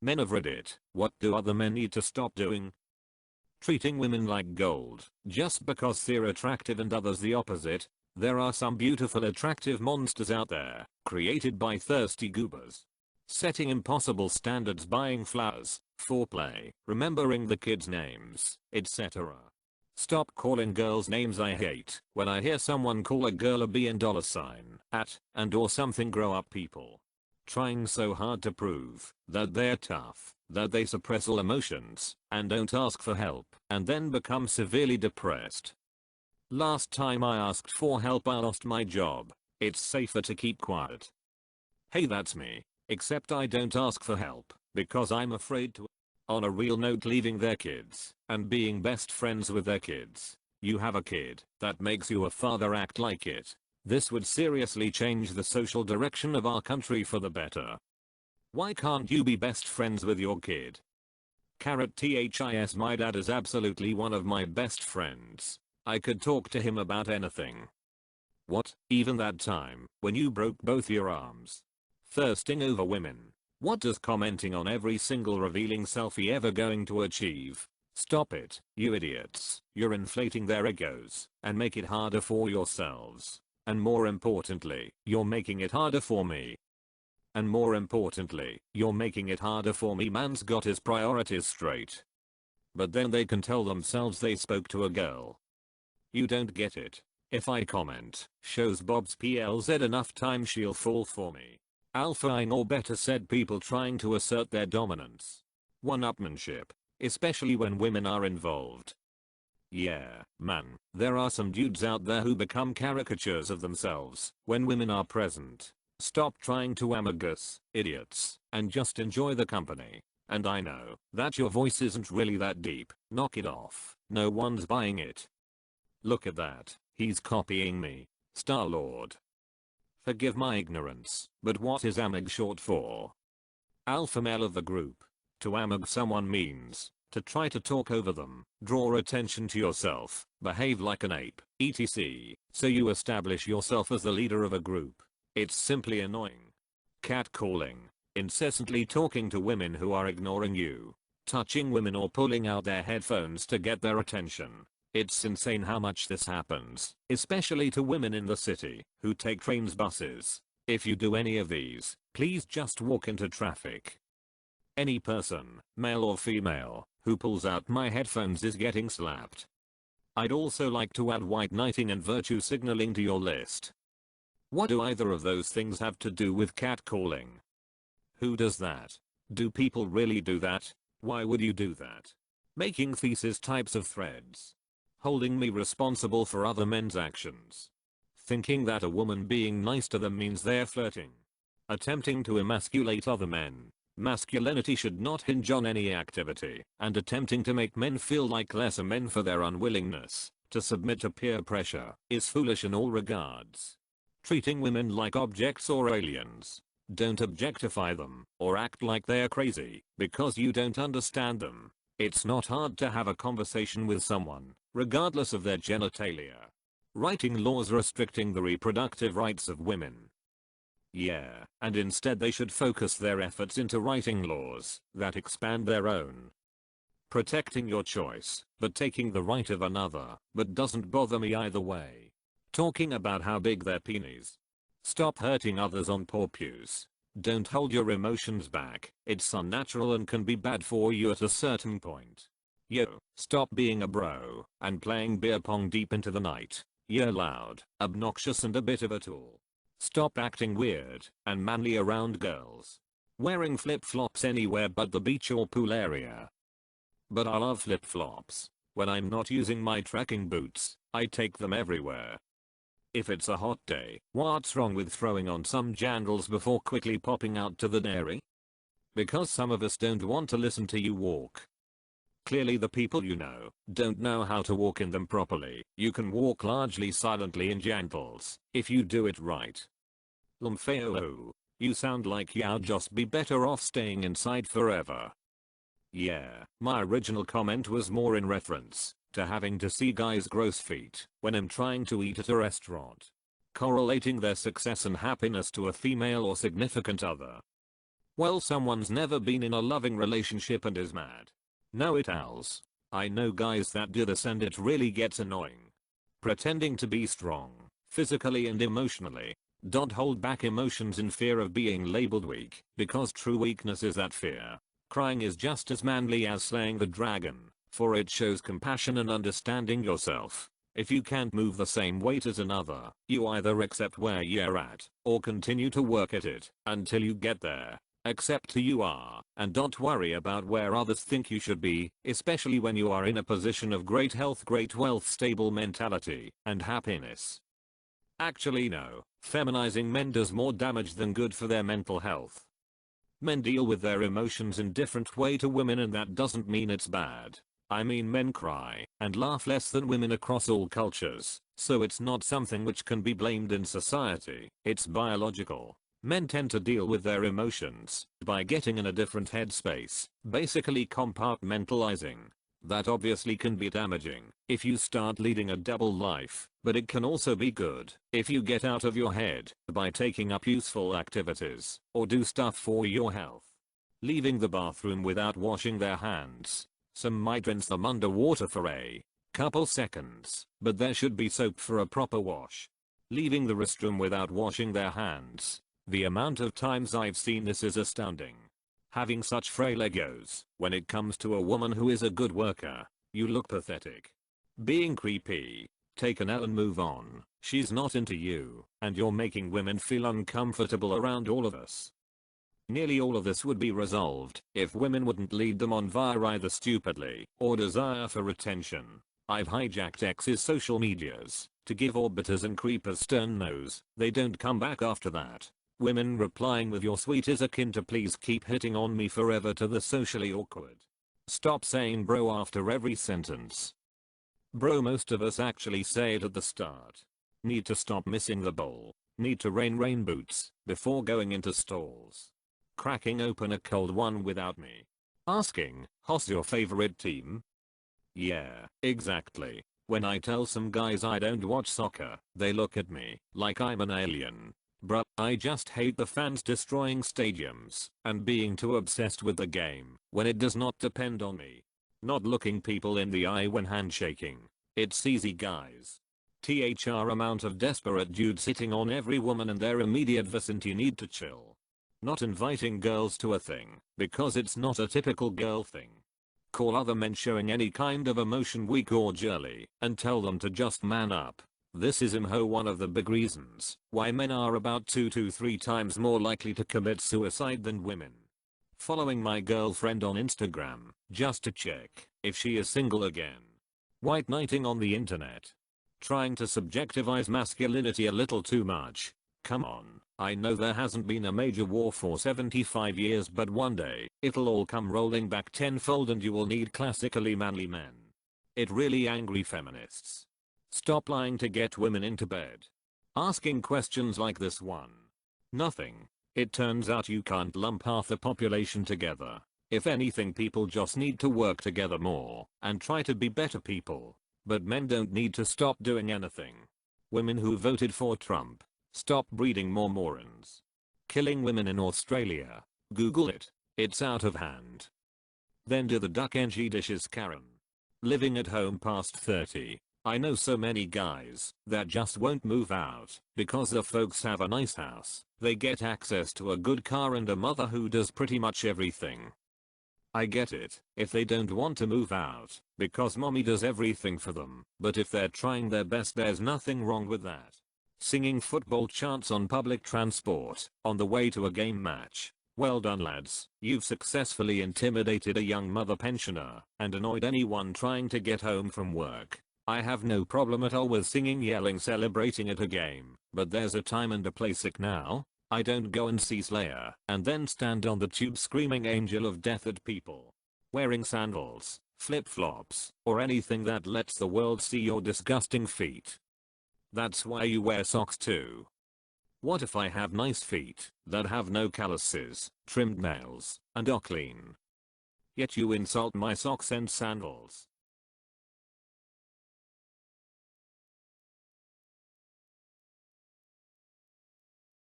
Men of Reddit, what do other men need to stop doing? Treating women like gold, just because they're attractive and others the opposite. There are some beautiful attractive monsters out there, created by thirsty goobers. Setting impossible standards, buying flowers, foreplay, remembering the kids' names, etc. Stop calling girls names I hate. When I hear someone call a girl a B and $, at, and or something, grow up people. Trying so hard to prove that they're tough, that they suppress all emotions, and don't ask for help, and then become severely depressed. Last time I asked for help I lost my job. It's safer to keep quiet. Hey, that's me. Except I don't ask for help, because I'm afraid to. On a real note, leaving their kids, and being best friends with their kids. You have a kid, that makes you a father, act like it. This would seriously change the social direction of our country for the better. Why can't you be best friends with your kid? _THIS My dad is absolutely one of my best friends. I could talk to him about anything. What, even that time, when you broke both your arms? Thirsting over women. What does commenting on every single revealing selfie ever going to achieve? Stop it, you idiots. You're inflating their egos, and make it harder for yourselves. And more importantly, you're making it harder for me. And more importantly, you're making it harder for me. Man's got his priorities straight. But then they can tell themselves they spoke to a girl. You don't get it. If I comment, shows Bob's PLZ enough time, she'll fall for me. Alpha I know better, said people trying to assert their dominance. One-upmanship, especially when women are involved. Yeah, man, there are some dudes out there who become caricatures of themselves when women are present. Stop trying to amagus, idiots, and just enjoy the company. And I know that your voice isn't really that deep. Knock it off. No one's buying it. Look at that. He's copying me. Star-Lord. Forgive my ignorance, but what is amag short for? Alpha male of the group. To amag someone means to try to talk over them, draw attention to yourself, behave like an ape, etc. So you establish yourself as the leader of a group. It's simply annoying. Catcalling. Incessantly talking to women who are ignoring you. Touching women or pulling out their headphones to get their attention. It's insane how much this happens, especially to women in the city who take trains, buses. If you do any of these, please just walk into traffic. Any person, male or female, who pulls out my headphones is getting slapped. I'd also like to add white knighting and virtue signaling to your list. What do either of those things have to do with catcalling? Who does that? Do people really do that? Why would you do that? Making thesis types of threads. Holding me responsible for other men's actions. Thinking that a woman being nice to them means they're flirting. Attempting to emasculate other men. Masculinity should not hinge on any activity, and attempting to make men feel like lesser men for their unwillingness to submit to peer pressure is foolish in all regards. Treating women like objects or aliens. Don't objectify them or act like they're crazy because you don't understand them. It's not hard to have a conversation with someone, regardless of their genitalia. Writing laws restricting the reproductive rights of women. Yeah, and instead they should focus their efforts into writing laws that expand their own. Protecting your choice, but taking the right of another, but doesn't bother me either way. Talking about how big their penis. Stop hurting others on purpose. Don't hold your emotions back. It's unnatural and can be bad for you at a certain point. Yo, stop being a bro and playing beer pong deep into the night. You're loud, obnoxious and a bit of a tool. Stop acting weird and manly around girls. Wearing flip-flops anywhere but the beach or pool area. But I love flip-flops. When I'm not using my trekking boots, I take them everywhere. If it's a hot day, what's wrong with throwing on some jandals before quickly popping out to the dairy? Because some of us don't want to listen to you walk. Clearly the people you know don't know how to walk in them properly. You can walk largely silently in jandals if you do it right. Lumfeo, you sound like you'd just be better off staying inside forever. Yeah, my original comment was more in reference to having to see guys' gross feet when I'm trying to eat at a restaurant. Correlating their success and happiness to a female or significant other. Well, someone's never been in a loving relationship and is mad. No, it owls. I know guys that do this and it really gets annoying. Pretending to be strong, physically and emotionally. Don't hold back emotions in fear of being labeled weak, because true weakness is that fear. Crying is just as manly as slaying the dragon, for it shows compassion and understanding yourself. If you can't move the same weight as another, you either accept where you're at, or continue to work at it, until you get there. Accept who you are, and don't worry about where others think you should be, especially when you are in a position of great health, great wealth, stable mentality, and happiness. Actually no, feminizing men does more damage than good for their mental health. Men deal with their emotions in different way to women, and that doesn't mean it's bad. I mean, men cry and laugh less than women across all cultures, so it's not something which can be blamed in society, it's biological. Men tend to deal with their emotions by getting in a different headspace, basically compartmentalizing. That obviously can be damaging if you start leading a double life, but it can also be good if you get out of your head by taking up useful activities or do stuff for your health. Leaving the bathroom without washing their hands. Some might rinse them underwater for a couple seconds, but there should be soap for a proper wash. Leaving the restroom without washing their hands. The amount of times I've seen this is astounding. Having such frail egos, when it comes to a woman who is a good worker, you look pathetic. Being creepy. Take an L and move on. She's not into you, and you're making women feel uncomfortable around all of us. Nearly all of this would be resolved if women wouldn't lead them on via either stupidly or desire for attention. I've hijacked ex's social medias to give orbiters and creepers stern no's. They don't come back after that. Women replying with "you're sweet" is akin to "please keep hitting on me forever" to the socially awkward. Stop saying bro after every sentence. Bro, most of us actually say it at the start. Need to stop missing the bowl. Need to rain boots before going into stalls. Cracking open a cold one without me asking, "Who's your favorite team?" Yeah, exactly. When I tell some guys I don't watch soccer, they look at me like I'm an alien. Bruh, I just hate the fans destroying stadiums and being too obsessed with the game when it does not depend on me. Not looking people in the eye when handshaking. It's easy, guys. Amount of desperate dudes hitting on every woman in their immediate vicinity need to chill. Not inviting girls to a thing because it's not a typical girl thing. Call other men showing any kind of emotion weak or girly and tell them to just man up. This is one of the big reasons why men are about 2 to 3 times more likely to commit suicide than women. Following my girlfriend on Instagram just to check if she is single again. White knighting on the internet. Trying to subjectivize masculinity a little too much. Come on, I know there hasn't been a major war for 75 years, but one day it'll all come rolling back tenfold and you will need classically manly men. It really angry feminists. Stop lying to get women into bed. Asking questions like this one. Nothing. It turns out you can't lump half the population together. If anything, people just need to work together more and try to be better people. But men don't need to stop doing anything. Women who voted for Trump. Stop breeding more morons. Killing women in Australia. Google it. It's out of hand. Then do the duck ng dishes, Karen. Living at home past 30. I know so many guys that just won't move out because their folks have a nice house, they get access to a good car and a mother who does pretty much everything. I get it if they don't want to move out because mommy does everything for them, but if they're trying their best, there's nothing wrong with that. Singing football chants on public transport on the way to a game match. Well done, lads. You've successfully intimidated a young mother pensioner and annoyed anyone trying to get home from work. I have no problem at all with singing, yelling, celebrating at a game, but there's a time and a place. Now, I don't go and see Slayer and then stand on the tube screaming "Angel of Death" at people. Wearing sandals, flip-flops, or anything that lets the world see your disgusting feet. That's why you wear socks too. What if I have nice feet that have no calluses, trimmed nails, and are clean? Yet you insult my socks and sandals.